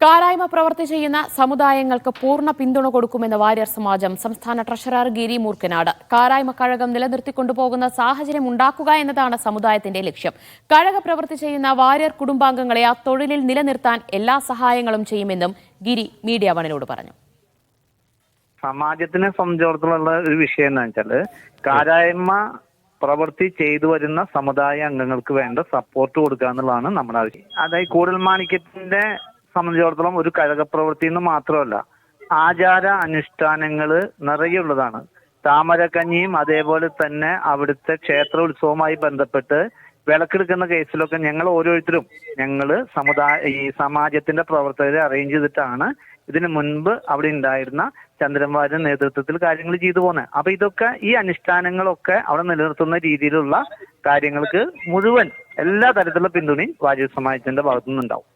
കാരായ്മ പ്രവൃത്തി ചെയ്യുന്ന സമുദായങ്ങൾക്ക് പൂർണ്ണ പിന്തുണ കൊടുക്കുമെന്ന് വാര്യർ സമാജം സംസ്ഥാന ട്രഷറർ ഗിരി മൂർക്കനാട്. കാരായ്മ കഴകം നിലനിർത്തിക്കൊണ്ടുപോകുന്ന സാഹചര്യം ഉണ്ടാക്കുക എന്നതാണ് സമുദായത്തിന്റെ ലക്ഷ്യം. കഴക പ്രവൃത്തി ചെയ്യുന്ന വാര്യർ കുടുംബാംഗങ്ങളെ ആ തൊഴിലിൽ നിലനിർത്താൻ എല്ലാ സഹായങ്ങളും ചെയ്യുമെന്നും ഗിരി മീഡിയ വണിനോട് പറഞ്ഞു. സമാജത്തിനെ സംബന്ധിച്ചിടത്തോളം ഒരു വിഷയം എന്ന് വെച്ചാൽ കാരായ്മ പ്രവൃത്തി ചെയ്തു വരുന്ന സമുദായ അംഗങ്ങൾക്ക് വേണ്ട സപ്പോർട്ട് കൊടുക്കുക എന്നുള്ളതാണ് നമ്മുടെ ആവശ്യം. അതായത് കൂടൽമാണിക്യത്തിന്റെ സംബന്ധിച്ചിടത്തോളം ഒരു കഴകപ്രവൃത്തി എന്ന് മാത്രമല്ല, ആചാര അനുഷ്ഠാനങ്ങള് നിറയുള്ളതാണ്. താമരക്കഞ്ഞിയും അതേപോലെ തന്നെ അവിടുത്തെ ക്ഷേത്ര ഉത്സവവുമായി ബന്ധപ്പെട്ട് വിളക്കെടുക്കുന്ന കേസിലൊക്കെ ഞങ്ങൾ ഓരോരുത്തരും ഈ സമാജത്തിന്റെ പ്രവർത്തകരെ അറേഞ്ച് ചെയ്തിട്ടാണ് ഇതിനു മുൻപ് അവിടെ ഉണ്ടായിരുന്ന ചന്ദ്രൻവാരുടെ നേതൃത്വത്തിൽ കാര്യങ്ങൾ ചെയ്തു പോകുന്നത്. അപ്പൊ ഇതൊക്കെ ഈ അനുഷ്ഠാനങ്ങളൊക്കെ അവിടെ നിലനിർത്തുന്ന രീതിയിലുള്ള കാര്യങ്ങൾക്ക് മുഴുവൻ എല്ലാ തരത്തിലുള്ള പിന്തുണയും വാര്യർ സമാജത്തിന്റെ ഭാഗത്തു നിന്നുണ്ടാവും.